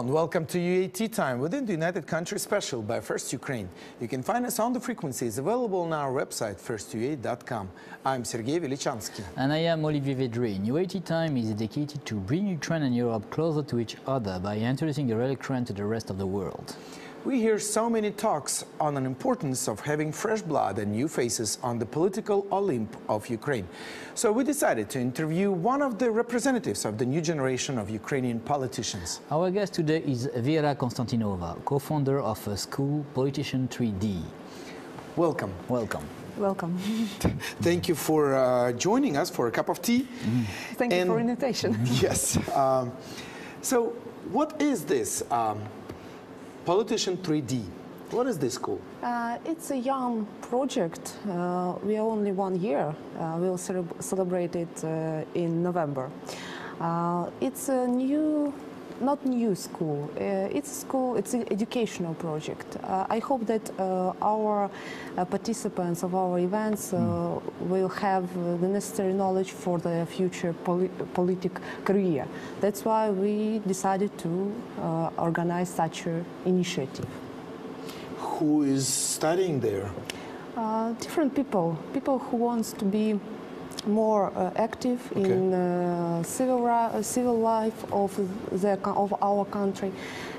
and welcome to UAT Time within the United Countries Special by First Ukraine. You can find us on the frequencies available on our website, firstuat.com. I'm Sergey Velichanskiy. And I am Olivier Vedrine. UAT Time is dedicated to bring Ukraine and Europe closer to each other by introducing a Ukraine to the rest of the world. We hear so many talks on the importance of having fresh blood and new faces on the political Olymp of Ukraine. So we decided to interview one of the representatives of the new generation of Ukrainian politicians. Our guest today is Vira Konstantinova, co-founder of a school, Politician 3D. Welcome. Welcome. Welcome. Thank you for joining us for a cup of tea. Thank you for the invitation. Yes. So what is this? Politician 3D. What is this school? It's a young project. We are only 1 year. We'll celebrate it in November. It's a not new school. It's an educational project. I hope that our participants of our events will have the necessary knowledge for their future political career. That's why we decided to organize such an initiative. Who is studying there? Different people who wants to be more active in civil life of our country,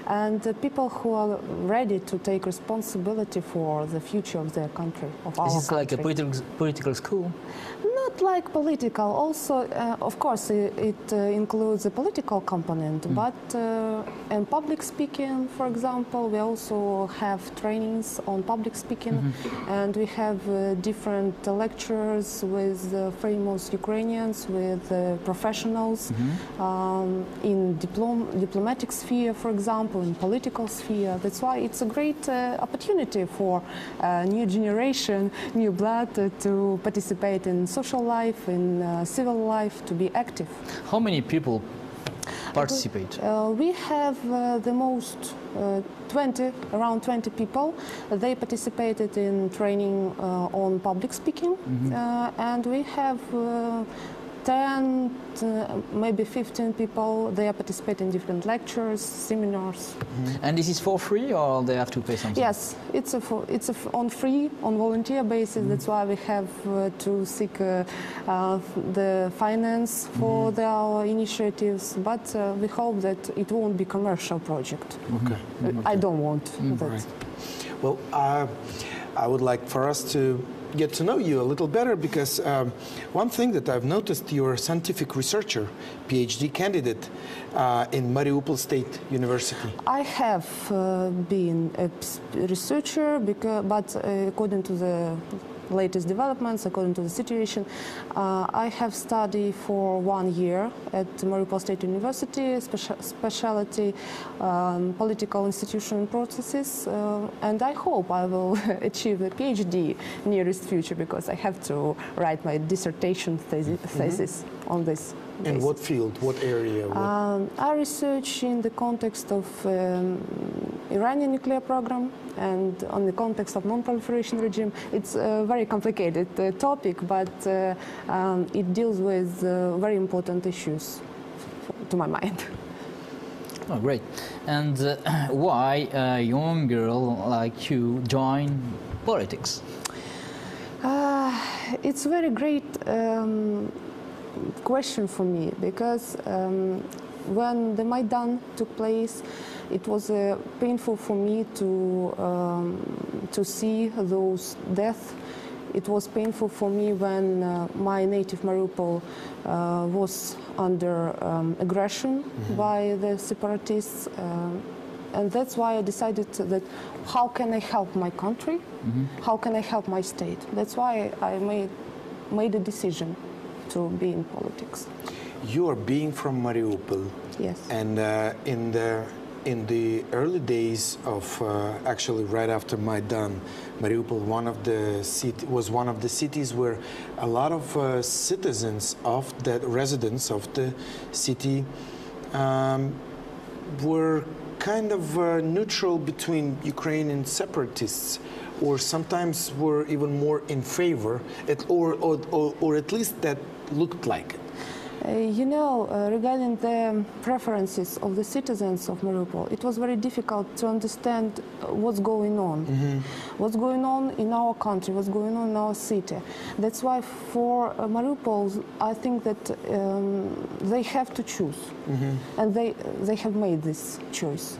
and people who are ready to take responsibility for the future of their country, of our country. Is this like a political school? Not like political. Also, of course, it includes a political component, but in public speaking, for example, we also have trainings on public speaking, and we have different lectures with famous Ukrainians, with professionals in diplomatic sphere, for example, in political sphere. That's why it's a great opportunity for new generation, new blood to participate in social life, in civil life, to be active. How many people participate? We have the most around 20 people. They participated in training on public speaking, and we have 10, maybe 15 people. They participate in different lectures, seminars. And this is for free, or they have to pay something? Yes, it's on free, on volunteer basis. That's why we have to seek the finance for our initiatives. But we hope that it won't be commercial project. I don't want that. Right. Well, I would like for us to get to know you a little better, because one thing that I've noticed, you're a scientific researcher, PhD candidate in Mariupol State University. I have been a researcher, but according to the latest developments, according to the situation, I have studied for 1 year at Mariupol State University, specialty political institutional processes, and I hope I will achieve a PhD nearest future, because I have to write my dissertation thesis on this. In what field, what area? I research in the context of Iranian nuclear program and on the context of non-proliferation regime. It's a very complicated topic, but it deals with very important issues to my mind. Oh, great. And why a young girl like you join politics? It's a very great question for me, because when the Maidan took place, it was painful for me to see those deaths. It was painful for me when my native Mariupol was under aggression by the separatists, and that's why I decided that how can I help my country? How can I help my state? That's why I made a decision to be in politics. You are being from Mariupol. Yes. And in the early days of actually right after Maidan, Mariupol was one of the cities where a lot of citizens of the residents of the city were kind of neutral between Ukrainian separatists, or sometimes were even more in favor, or at least that looked like it. You know, regarding the preferences of the citizens of Mariupol, it was very difficult to understand what's going on. What's going on in our country, what's going on in our city. That's why for Mariupol, I think that they have to choose. And they have made this choice.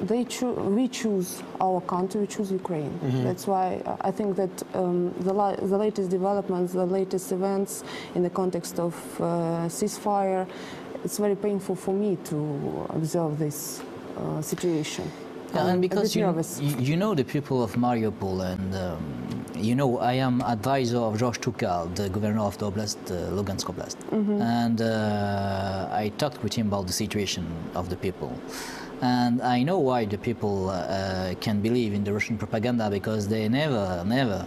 We choose our country, we choose Ukraine. That's why I think that the latest developments, the latest events in the context of ceasefire, it's very painful for me to observe this situation. Yeah, and because you know the people of Mariupol, and you know I am advisor of George Tukal, the governor of the Oblast, Lugansk Oblast, and I talked with him about the situation of the people. And I know why the people can believe in the Russian propaganda, because they never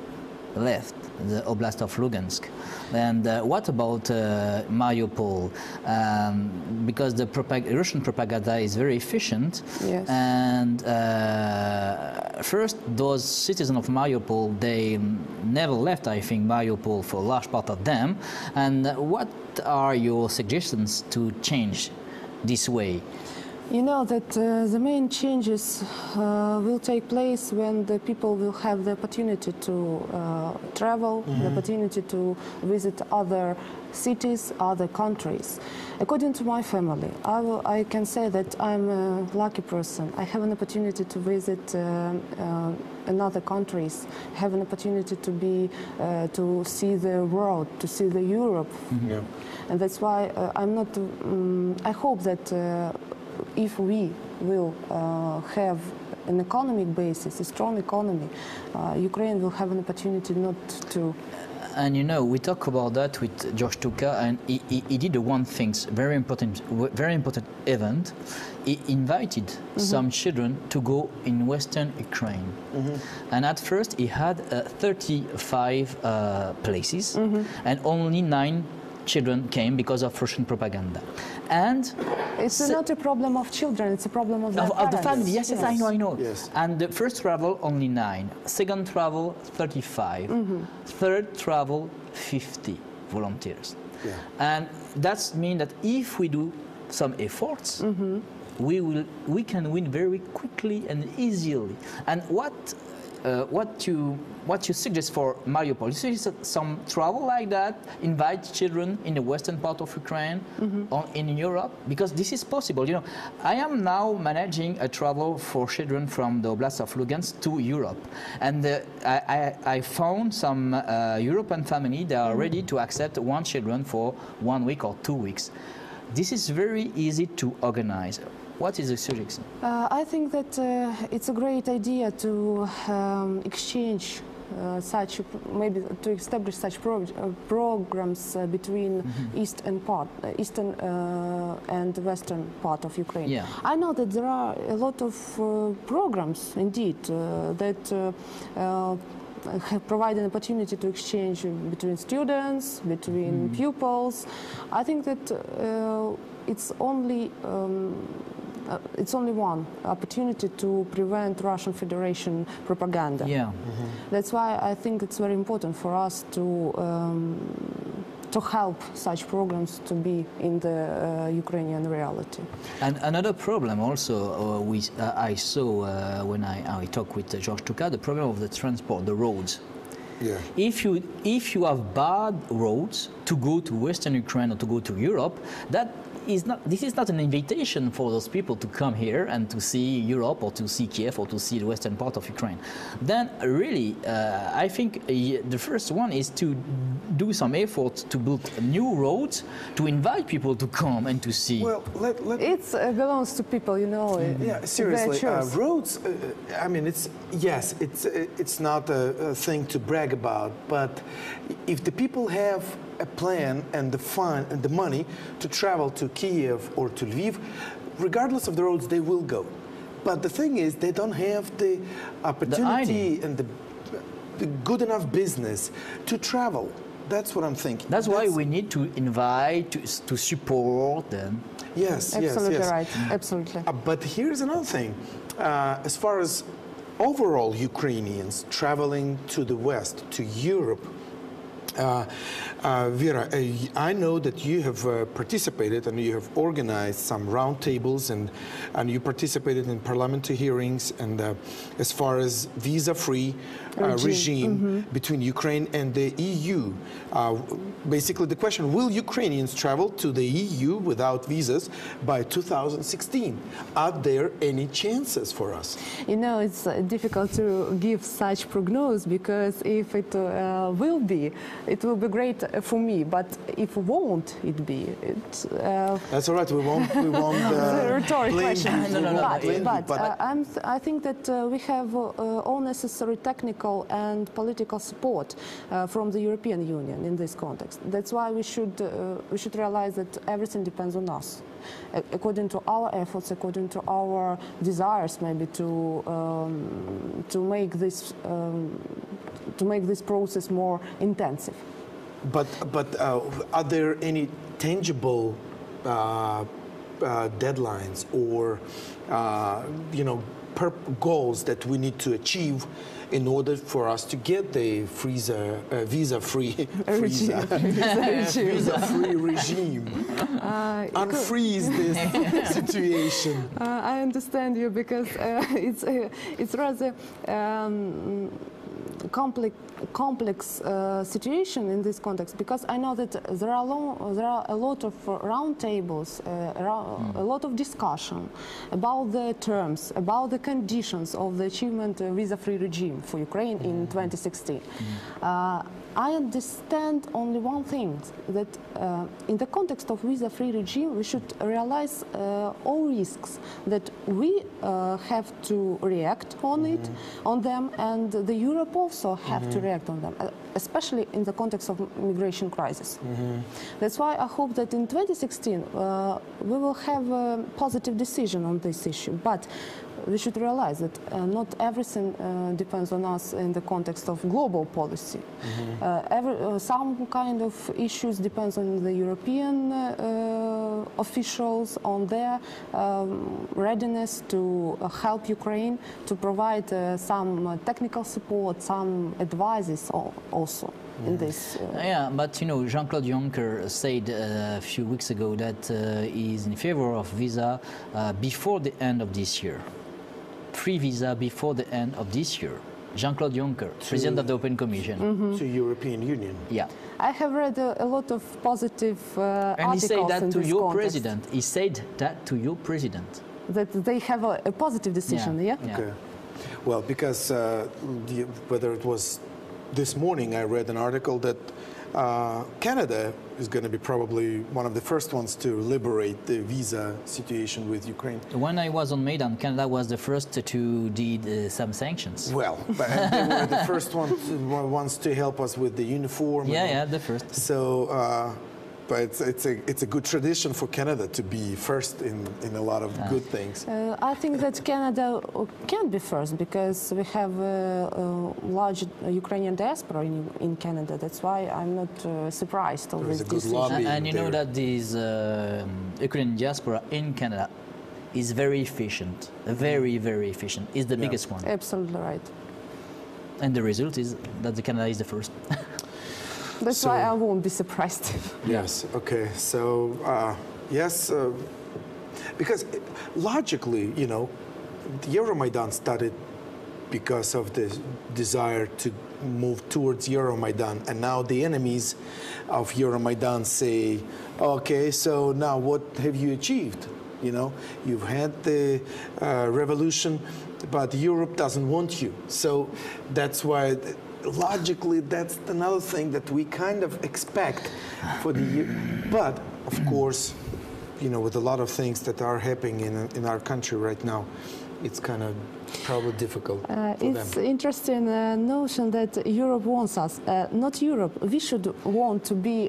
left the Oblast of Lugansk. And what about Mariupol? Because the Russian propaganda is very efficient. Yes. And first, those citizens of Mariupol, they never left, I think, Mariupol for a large part of them. And what are your suggestions to change this way? You know that the main changes will take place when the people will have the opportunity to travel, the opportunity to visit other cities, other countries. According to my family, I can say that I'm a lucky person. I have an opportunity to visit another countries, have an opportunity to be to see the world, to see the Europe, and that's why I'm not. I hope that. If we will have an economic basis, a strong economy, Ukraine will have an opportunity not to. And you know, we talk about that with George Tuka, and he did one thing, very important event. He invited some children to go in Western Ukraine. And at first he had 35 places, and only 9 children came because of Russian propaganda. And it's not a problem of children, it's a problem of the family. Yes, I know. Yes. And the first travel, only 9. Second travel, 35. Third travel, 50 volunteers. Yeah. And that means that if we do some efforts, we can win very quickly and easily. And what you suggest for Mariupol? You suggest some travel like that, invite children in the western part of Ukraine, or in Europe, because this is possible. You know, I am now managing a travel for children from the Oblast of Lugansk to Europe, and I found some European family that are ready to accept 1 children for 1 week or 2 weeks. This is very easy to organize. What is the suggestion? I think that it's a great idea to exchange maybe to establish such programs between eastern and western part of Ukraine. Yeah. I know that there are a lot of programs indeed that provide an opportunity to exchange between students, between pupils. I think that it's only one opportunity to prevent Russian Federation propaganda. Yeah. That's why I think it's very important for us to help such programs to be in the Ukrainian reality. And another problem also I saw when I talked with George Tuka, the problem of the transport, the roads. Yeah. If you have bad roads to go to Western Ukraine or to go to Europe, this is not an invitation for those people to come here and to see Europe or to see Kiev or to see the western part of Ukraine. Then really, I think the first one is to do some effort to build new roads, to invite people to come and to see. Well, it belongs to people, you know. Yeah, seriously, roads. I mean, it's not a thing to brag about, but if the people have a plan and the fund and the money to travel to Kiev or to Lviv, regardless of the roads, they will go. But the thing is, they don't have the opportunity and the good enough business to travel. That's what I'm thinking. That's why we need to invite, to support them. Yes, absolutely yes. Right. Absolutely. But here's another thing. As far as overall Ukrainians traveling to the West, to Europe, Vera, I know that you have participated and you have organized some roundtables and you participated in parliamentary hearings and as far as visa-free regime between Ukraine and the EU. Basically, the question, will Ukrainians travel to the EU without visas by 2016? Are there any chances for us? You know, it's difficult to give such prognosis because if it will be great for me. But if won't it be, that's all right. We won't. The rhetorical question. I think that we have all necessary technical and political support from the European Union in this context. That's why we should realize that everything depends on us, according to our efforts, according to our desires, maybe to make this process more intensive. But are there any tangible deadlines or goals that we need to achieve in order for us to get the visa-free regime? Unfreeze this situation. I understand you because it's rather complex situation in this context, because I know that there are a lot of roundtables, a lot of discussion about the terms, about the conditions of the achievement visa-free regime for Ukraine in 2016. I understand only one thing, that in the context of visa-free regime, we should realize all risks, that we have to react on them, and the Europe also have to react on them, especially in the context of migration crisis. That's why I hope that in 2016 we will have a positive decision on this issue. But we should realize that not everything depends on us in the context of global policy. Some kind of issues depends on the European officials, on their readiness to help Ukraine, to provide some technical support, some advices also. In this, yeah, but you know, Jean-Claude Juncker said a few weeks ago that he is in favor of visa before the end of this year. Free visa before the end of this year. Jean-Claude Juncker, President of the European Commission. To European Union. Yeah. I have read a lot of positive articles. And he said that to your context. president. He said that to your president. That they have a positive decision, yeah? Okay. Well, because whether it was this morning, I read an article that Canada is going to be probably one of the first ones to liberate the visa situation with Ukraine. When I was on Maidan, Canada was the first to did some sanctions. Well, but they were the first ones to help us with the uniform. Yeah, the first. So, but it's a good tradition for Canada to be first in a lot of good things. I think that Canada can be first because we have a large Ukrainian diaspora in Canada. That's why I'm not surprised of this decision. And you know that this Ukrainian diaspora in Canada is very efficient, very, very efficient. It's the biggest one. Absolutely right. And the result is that the Canada is the first. That's why I won't be surprised. Yes, okay. So, yes, because logically, you know, the Euromaidan started because of the desire to move towards Euromaidan. And now the enemies of Euromaidan say, okay, so now what have you achieved? You know, you've had the revolution, but Europe doesn't want you. So that's why... Logically, that's another thing that we kind of expect for the year. But, of course, you know, with a lot of things that are happening in our country right now, it's kind of probably difficult for them. It's interesting notion that Europe wants us. Not Europe. We should want to be.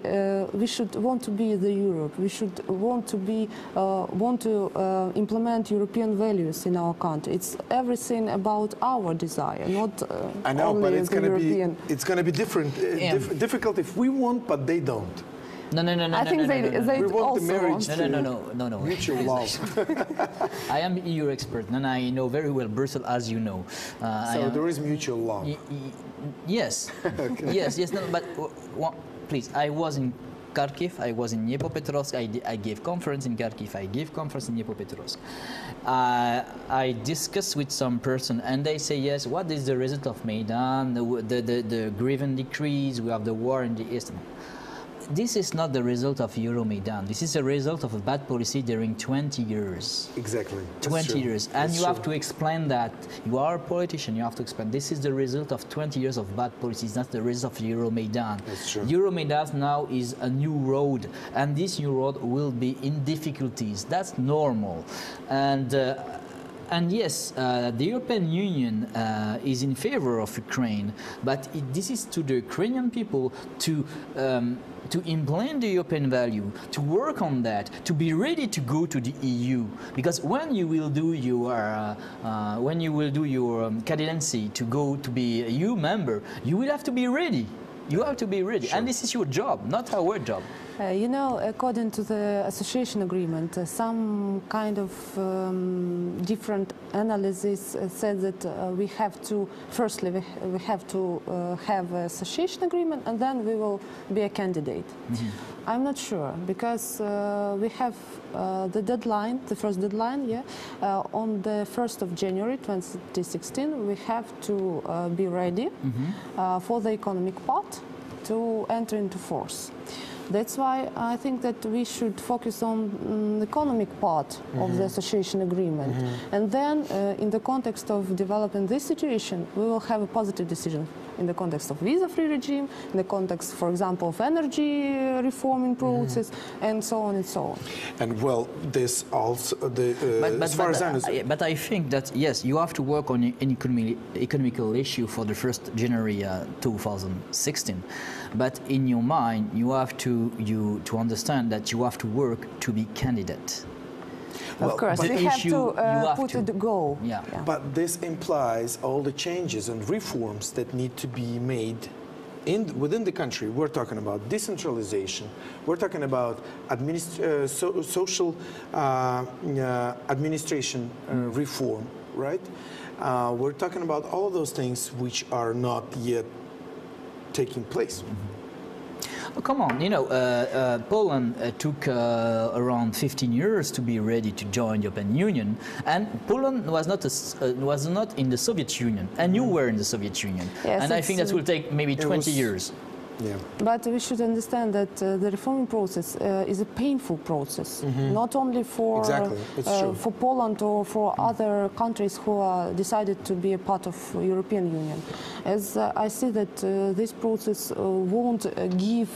We should want to be the Europe. We should want to be. Want to implement European values in our country. It's everything about our desire, not I know, only but it's the going to European. be. It's going to be different. Difficult if we want, but they don't. No, no, no, no, I no, think no, they, no, no, no. they We want also the marriage want. No, no, no, no, no, no. mutual love. I am EU expert, and I know very well Brussels, as you know. So there is mutual love. Yes, yes, yes. No, but please, I was in Kharkiv, I was in Dnipropetrovsk, I gave conference in Kharkiv, I gave conference in Dnipropetrovsk. I discussed with some person, and they say, yes, what is the result of Maidan, the grievance decrease, we have the war in the east. This is not the result of Euromaidan. This is a result of a bad policy during 20 years. Exactly. 20 years. And That's you have true. to explain that. You are a politician, you have to explain this is the result of 20 years of bad policies, not the result of Euromaidan. That's true. Euromaidan now is a new road, and this new road will be in difficulties. That's normal. And yes, the European Union is in favor of Ukraine, but this is to the Ukrainian people to implement the European value, to work on that, to be ready to go to the EU. Because when you will do your candidacy to go to be a EU member, you will have to be ready. You have to be ready, Sure. and this is your job, not our job. You know, according to the association agreement, some kind of different analysis said that we have to, firstly, we have to have an association agreement, and then we will be a candidate. I'm not sure, because we have the deadline, the first deadline, on the 1st of January 2016, we have to be ready for the economic part to enter into force. That's why I think that we should focus on the economic part of the association agreement. And then, in the context of developing this situation, we will have a positive decision in the context of visa-free regime, in the context, for example, of energy reforming process, and so on and so on. And well, this also, as far as I understand. But I think that, yes, you have to work on an economical issue for the 1st January 2016. But in your mind, you have to understand that you have to work to be candidate. Well, Of course, but we have issue, to you have put to. a goal. Yeah. But this implies all the changes and reforms that need to be made within the country. We're talking about decentralization. We're talking about social administration reform, right? We're talking about all of those things which are not yet taking place. Oh, come on, you know, Poland took around 15 years to be ready to join the European Union, and Poland was not in the Soviet Union, and you were in the Soviet Union, Yes, and I think that will take maybe 20 years. Yeah. But we should understand that the reforming process is a painful process, not only for Exactly. It's true. for Poland or for other countries who are decided to be a part of European Union. As I see that this process won't give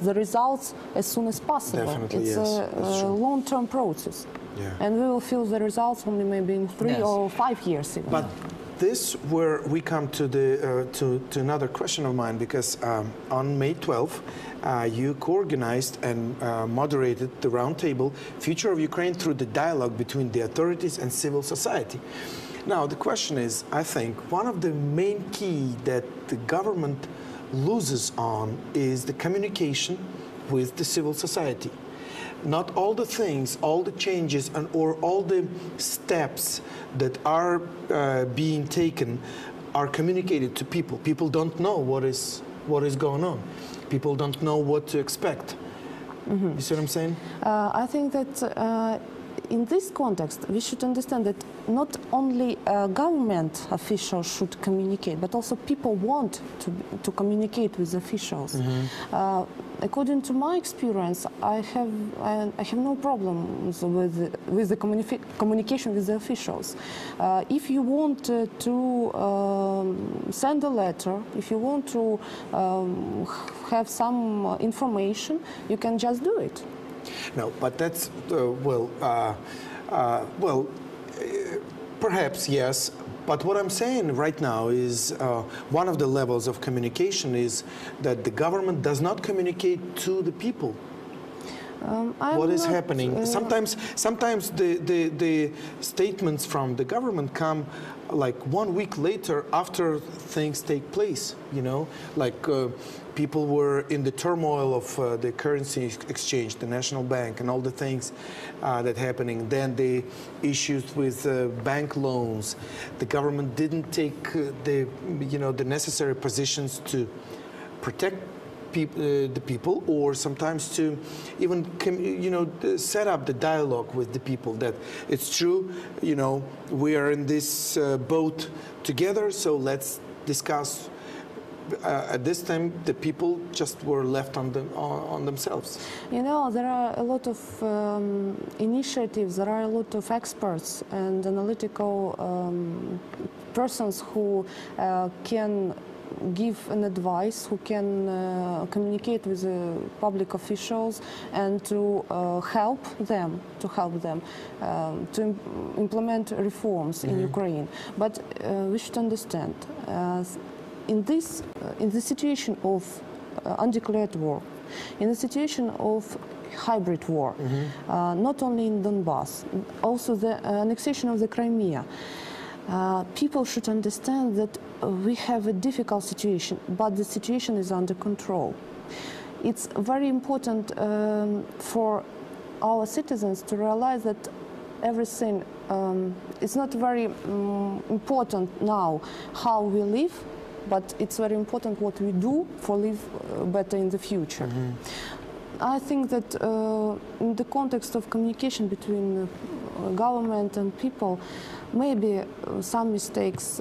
the results as soon as possible. Definitely, it's yes. That's a true. long-term process, Yeah. and we will feel the results only maybe in 3 Yes. or 5 years even. But this where we come to the to another question of mine, because on May 12th you co-organized and moderated the roundtable Future of Ukraine through the dialogue between the authorities and civil society. Now the question is, I think one of the main key that the government loses on is the communication with the civil society. Not all the things, all the changes, or all the steps that are being taken are communicated to people. People don't know what is going on. People don't know what to expect. You see what I'm saying? I think that in this context, we should understand that not only government officials should communicate, but also people want to communicate with officials. According to my experience, I have no problems with the communication with the officials. If you want to send a letter, if you want to have some information, you can just do it. No, but that's perhaps yes. But what I'm saying right now is one of the levels of communication is that the government does not communicate to the people. What is happening? Sometimes the statements from the government come like 1 week later after things take place. You know, like people were in the turmoil of the currency exchange, the national bank, and all the things that happening. Then the issues with bank loans. The government didn't take the necessary positions to protect the people, or sometimes to even set up the dialogue with the people that it's true, we are in this boat together, so let's discuss. At this time, the people just were left on themselves. There are a lot of initiatives, there are a lot of experts and analytical persons who can give an advice, who can communicate with public officials and to help them to implement reforms in Ukraine. But we should understand, in the situation of undeclared war, in the situation of hybrid war, not only in Donbass, also the annexation of the Crimea, people should understand that we have a difficult situation, but the situation is under control. It's very important for our citizens to realize that everything, it's not very important now how we live, but it's very important what we do for live better in the future. I think that in the context of communication between government and people, maybe some mistakes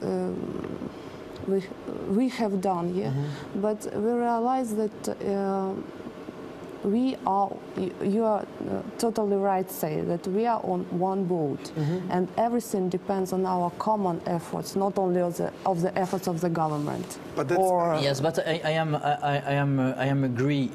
we have done, but we realize that you are totally right, say that we are on one boat, and everything depends on our common efforts, not only of the efforts of the government. But that's, yes, but I am agree.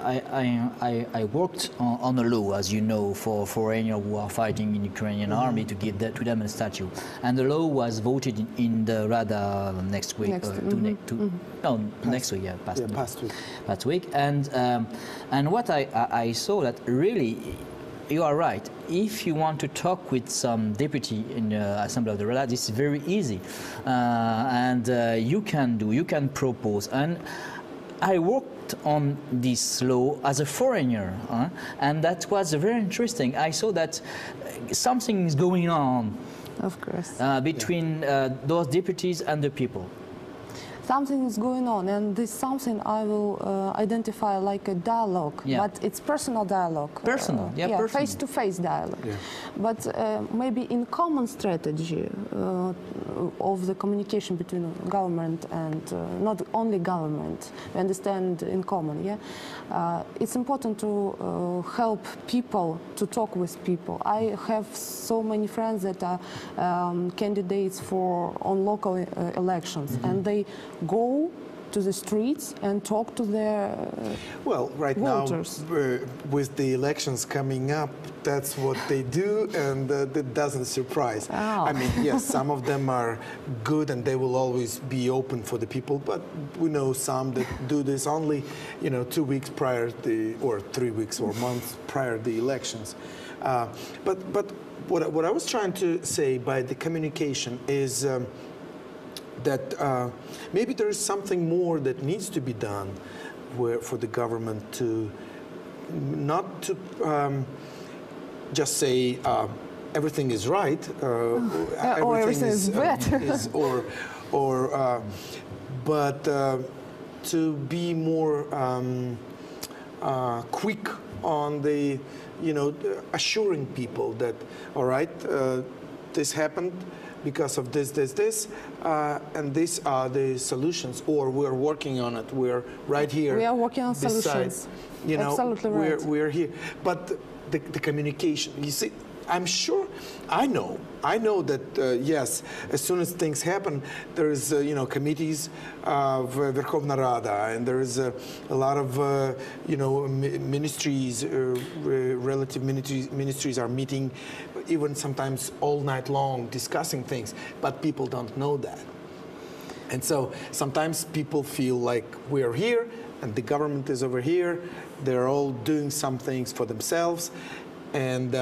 I worked on a law, as you know, for foreigners who are fighting in Ukrainian army to give to them a statue, and the law was voted in the Rada next week. Next week, past week, and what I saw that really. You are right. If you want to talk with some deputy in the Assembly of the Rada, this is very easy, and you can propose. And I worked on this law as a foreigner, and that was very interesting. I saw that something is going on, of course, between those deputies and the people. Something is going on, and this something I will identify like a dialogue, but it's personal dialogue. Personal, face-to-face dialogue. Yeah. But maybe in common strategy of the communication between government and not only government, we understand in common, it's important to help people, to talk with people. I have so many friends that are candidates on local elections, and they go to the streets and talk to their voters. Now, with the elections coming up, that's what they do, and that doesn't surprise. Oh. I mean, yes, some of them are good and they will always be open for the people, but we know some that do this only, 2 weeks prior or 3 weeks or months prior to the elections. But what I was trying to say by the communication is that maybe there is something more that needs to be done for the government to not to just say everything is right, or everything is better, but to be more quick on the assuring people that all right, this happened because of this, and these are the solutions, or we're working on it. We're right here. We are working on solutions. Absolutely right. We're here. But the communication, you see, I'm sure, I know that, yes, as soon as things happen, there's, committees of Verkhovna Rada, and there's a lot of, ministries, relative ministries are meeting, even sometimes all night long discussing things, but people don't know that. And so sometimes people feel like we're here, and the government is over here. They're all doing some things for themselves. And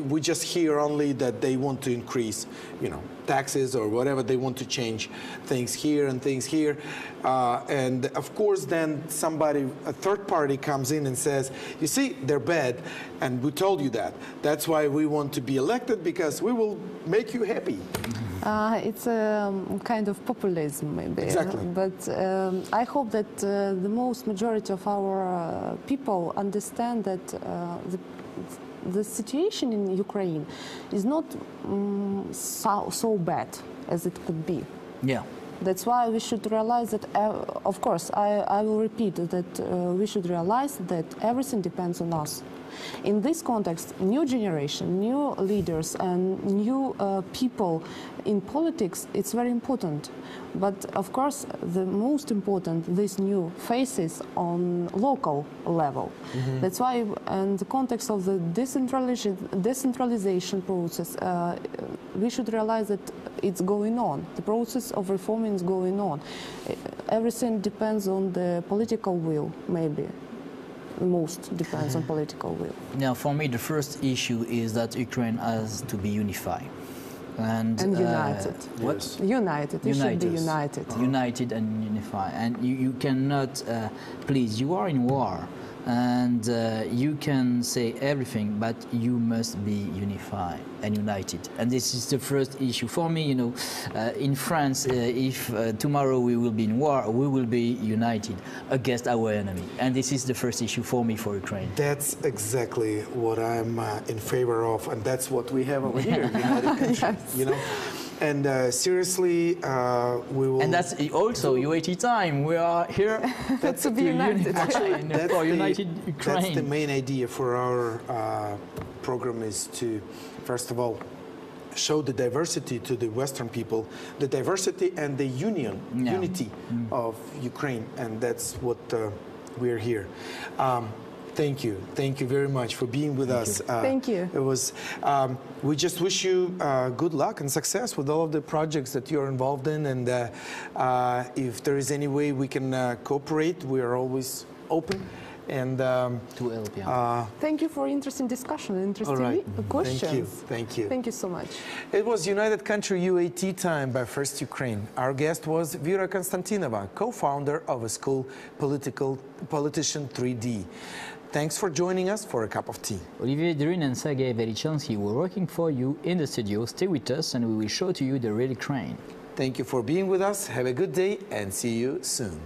we just hear only that they want to increase, taxes or whatever. They want to change things here and things here. And of course, then a third party comes in and says, you see, they're bad. And we told you that. That's why we want to be elected, because we will make you happy. It's a kind of populism, maybe. Exactly. But I hope that the most majority of our people understand that the situation in Ukraine is not so bad as it could be. Yeah. That's why we should realize that, of course, I will repeat that we should realize that everything depends on us. In this context, new generation, new leaders and new people in politics, it's very important. But of course, the most important, these new faces on local level. Mm-hmm. That's why, in the context of the decentralization process, we should realize that it's going on. The process of reforming is going on. Everything depends on the political will, maybe. Most depends on political will. Now, for me, the first issue is that Ukraine has to be unified. And united. What? Yes. United. It should be united. United and unified. And you cannot, please, you are in war. And you can say everything, but you must be unified and united. And this is the first issue. For me, in France, if tomorrow we will be in war, we will be united against our enemy. And this is the first issue for me, for Ukraine. That's exactly what I'm in favor of, and that's what we have over here, United Country, Yes. And seriously, we will... And that's also UAT time. We are here to be united. for united Ukraine. That's the main idea for our program, is to, first of all, show the diversity to the Western people, the diversity and the unity of Ukraine, and that's what we're here. Thank you very much for being with us. Thank you. It was. We just wish you good luck and success with all of the projects that you're involved in, and if there is any way we can cooperate, we are always open. And to help, yeah. Thank you for interesting discussion, interesting questions. Thank you. Thank you so much. It was United Country UAT time by First Ukraine. Our guest was Vira Konstantinova, co-founder of a school Politician 3D. Thanks for joining us for a cup of tea. Olivier, Vedrine and Sergey Velichanskiy were working for you in the studio. Stay with us and we will show to you the real Ukraine. Thank you for being with us. Have a good day and see you soon.